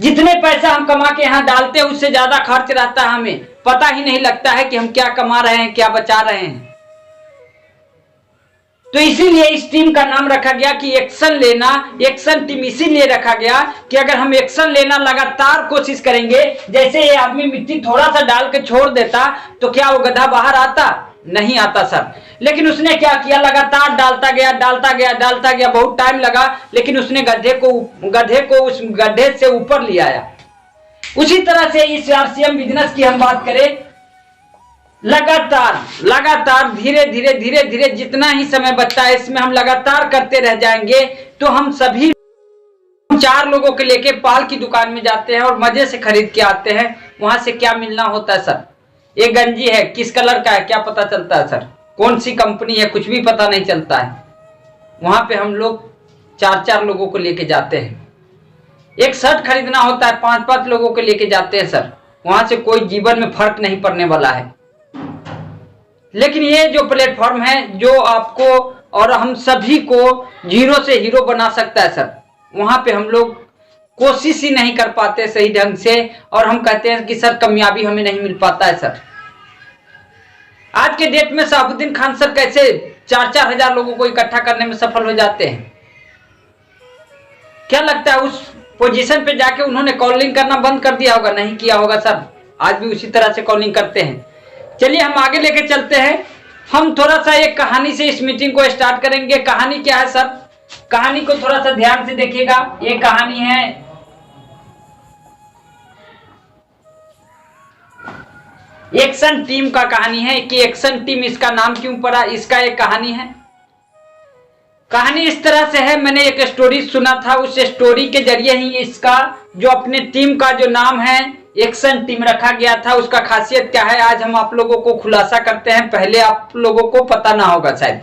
जितने पैसा हम कमा के यहाँ डालते हैं उससे ज्यादा खर्च रहता है, हमें पता ही नहीं लगता है कि हम क्या कमा रहे हैं, क्या बचा रहे हैं। तो इसीलिए इस टीम का नाम रखा गया कि एक्शन लेना। एक्शन टीम इसीलिए रखा गया कि अगर हम एक्शन लेना लगातार कोशिश करेंगे, जैसे ये आदमी मिट्टी थोड़ा सा डाल के छोड़ देता तो क्या वो गधा बाहर आता? नहीं आता सर। लेकिन उसने क्या किया, लगातार डालता गया डालता गया डालता गया, बहुत टाइम लगा, लेकिन उसने गधे को उस गड्ढे से ऊपर ले आया। उसी तरह से इस आरसीएम बिजनेस की हम बात करें, लगातार धीरे धीरे जितना ही समय बचता है इसमें हम लगातार करते रह जाएंगे तो हम सभी 4 लोगों के लेके पाल की दुकान में जाते हैं और मजे से खरीद के आते हैं। वहां से क्या मिलना होता है सर? ये गंजी है, किस कलर का है क्या पता चलता है सर? कौन सी कंपनी है कुछ भी पता नहीं चलता है। वहां पे हम लोग 4 लोगों को लेके जाते हैं। एक शर्ट खरीदना होता है 5 लोगों को लेके जाते हैं सर। वहां से कोई जीवन में फर्क नहीं पड़ने वाला है। लेकिन ये जो प्लेटफॉर्म है जो आपको और हम सभी को जीरो से हीरो बना सकता है सर, वहां पे हम लोग कोशिश ही नहीं कर पाते सही ढंग से और हम कहते हैं कि सर कामयाबी हमें नहीं मिल पाता है सर। आज के डेट में शहाबुद्दीन खान सर कैसे 4-4 हजार लोगों को इकट्ठा करने में सफल हो जाते हैं? क्या लगता है उस पोजीशन पे जाके उन्होंने कॉलिंग करना बंद कर दिया होगा? नहीं किया होगा सर, आज भी उसी तरह से कॉलिंग करते हैं। चलिए हम आगे लेके चलते हैं। हम थोड़ा सा एक कहानी से इस मीटिंग को स्टार्ट करेंगे। कहानी क्या है सर? कहानी को थोड़ा सा ध्यान से देखिएगा। ये कहानी है एक्शन टीम का कहानी है कि एक्शन टीम इसका नाम क्यों पड़ा, इसका एक कहानी है। कहानी इस तरह से है, मैंने एक स्टोरी सुना था, उस स्टोरी के जरिए ही इसका जो अपने टीम का जो नाम है एक्शन टीम रखा गया था, उसका खासियत क्या है आज हम आप लोगों को खुलासा करते हैं। पहले आप लोगों को पता ना होगा शायद।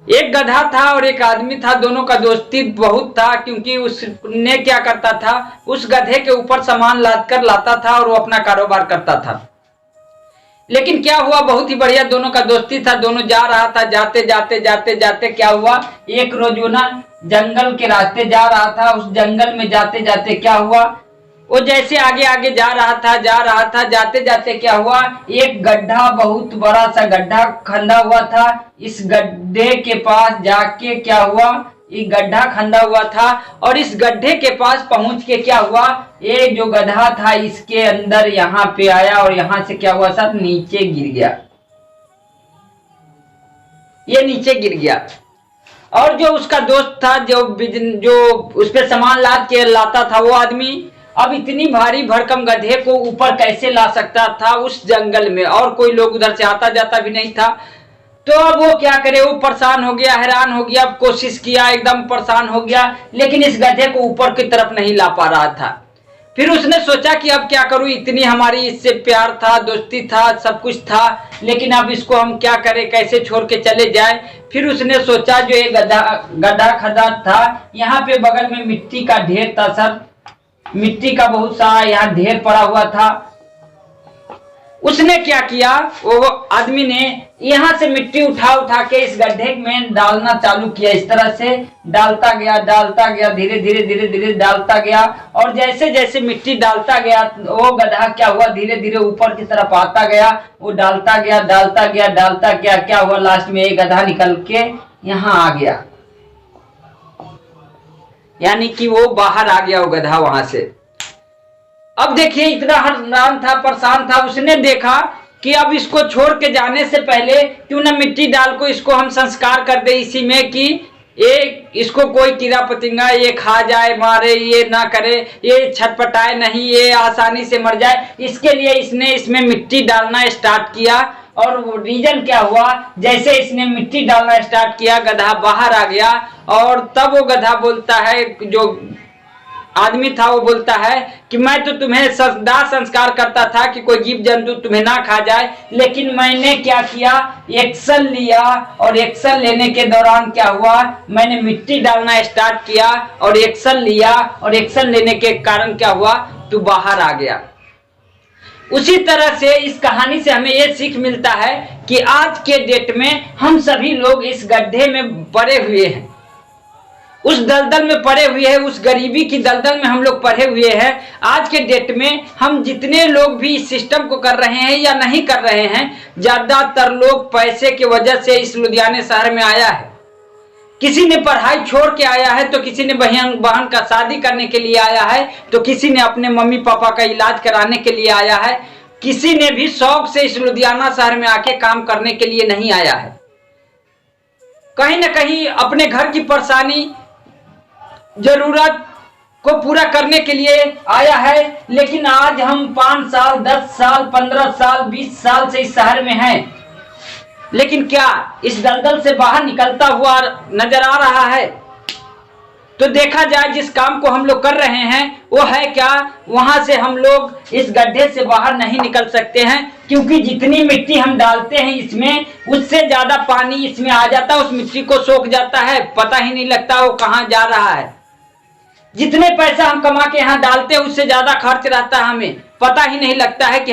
एक गधा था और एक आदमी था, दोनों का दोस्ती बहुत था क्योंकि उसने क्या करता था, उस गधे के ऊपर सामान लाद कर लाता था और वो अपना कारोबार करता था। लेकिन क्या हुआ, बहुत ही बढ़िया दोनों का दोस्ती था, दोनों जा रहा था, जाते क्या हुआ, एक रोज वो ना जंगल के रास्ते जा रहा था। उस जंगल में जाते जाते क्या हुआ, वो जैसे आगे जा रहा था, जाते क्या हुआ, एक गड्ढा, बहुत बड़ा सा गड्ढा खंदा हुआ था। इस गड्ढे के पास जाके क्या हुआ, ये गड्ढा खंदा हुआ था और इस गड्ढे के पास पहुंच के क्या हुआ, ये जो गधा था इसके अंदर यहाँ पे आया और यहाँ से क्या हुआ सर, नीचे गिर गया। ये नीचे गिर गया और जो उसका दोस्त था जो उस पे सामान लाद के लाता था, वो आदमी अब इतनी भारी भरकम गधे को ऊपर कैसे ला सकता था उस जंगल में, और कोई लोग उधर से आता जाता भी नहीं था। तो अब वो क्या करे, वो परेशान हो गया, हैरान हो गया, कोशिश किया, एकदम परेशान हो गया, लेकिन इस गधे को ऊपर की तरफ नहीं ला पा रहा था। फिर उसने सोचा कि अब क्या करूं, इतनी हमारी इससे प्यार था, दोस्ती था, सब कुछ था, लेकिन अब इसको हम क्या करें, कैसे छोड़ के चले जाए। फिर उसने सोचा जो ये गड्ढा खदा था, यहाँ पे बगल में मिट्टी का ढेर था सर, मिट्टी का बहुत सारा यहाँ ढेर पड़ा हुआ था। उसने क्या किया, वो आदमी ने यहाँ से मिट्टी उठा के इस गड्ढे में डालना चालू किया। इस तरह से डालता गया, धीरे धीरे डालता गया और जैसे जैसे मिट्टी डालता गया वो गधा क्या हुआ, धीरे धीरे ऊपर की तरफ आता गया। वो डालता गया, क्या हुआ, लास्ट में एक गधा निकल के यहाँ आ गया, यानी कि वो बाहर आ गया वो गधा वहां से। अब देखिए इतना हैरान था, परेशान था, उसने देखा कि अब इसको छोड़ के जाने से पहले क्यों ना मिट्टी डाल को इसको हम संस्कार कर दे इसी में, कि ये इसको कोई कीड़ा पतिंगा ये खा जाए, मारे, ये ना करे, ये छटपटाए नहीं, ये आसानी से मर जाए। इसके लिए इसने इसमें मिट्टी डालना स्टार्ट किया। और वो रीजन क्या हुआ, जैसे इसने मिट्टी डालना स्टार्ट किया गधा बाहर आ गया और तब वो गधा बोलता है, जो आदमी था वो बोलता है कि मैं तो तुम्हें सदा संस्कार करता था कि कोई जीव जंतु तुम्हें ना खा जाए, लेकिन मैंने क्या किया, एक्शन लिया और एक्शन लेने के दौरान क्या हुआ, मैंने मिट्टी डालना स्टार्ट किया और एक्शन लिया और एक्शन लेने के कारण क्या हुआ, तू बाहर आ गया। उसी तरह से इस कहानी से हमें यह सीख मिलता है कि आज के डेट में हम सभी लोग इस गड्ढे में पड़े हुए हैं। उस दलदल में पड़े हुए हैं, उस गरीबी की दलदल में हम लोग पड़े हुए हैं। आज के डेट में हम जितने लोग भी इस सिस्टम को कर रहे हैं या नहीं कर रहे हैं, ज्यादातर लोग पैसे की वजह से इस लुधियाने शहर में आया है। किसी ने पढ़ाई छोड़ के आया है, तो किसी ने बहन का शादी करने के लिए आया है, तो किसी ने अपने मम्मी पापा का इलाज कराने के लिए आया है। किसी ने भी शौक से इस लुधियाना शहर में आके काम करने के लिए नहीं आया है। कहीं ना कहीं अपने घर की परेशानी जरूरत को पूरा करने के लिए आया है। लेकिन आज हम 5 साल 10 साल 15 साल 20 साल से इस शहर में हैं, लेकिन क्या इस दलदल से बाहर निकलता हुआ नजर आ रहा है? तो देखा जाए जिस काम को हम लोग कर रहे हैं वो है क्या, वहां से हम लोग इस गड्ढे से बाहर नहीं निकल सकते हैं, क्योंकि जितनी मिट्टी हम डालते हैं इसमें, उससे ज्यादा पानी इसमें आ जाता है, उस मिट्टी को सोख जाता है, पता ही नहीं लगता वो कहां जा रहा है। जितने पैसा हम कमा के यहाँ डालते हैं उससे ज्यादा खर्च रहता है, हमें पता ही नहीं लगता है कि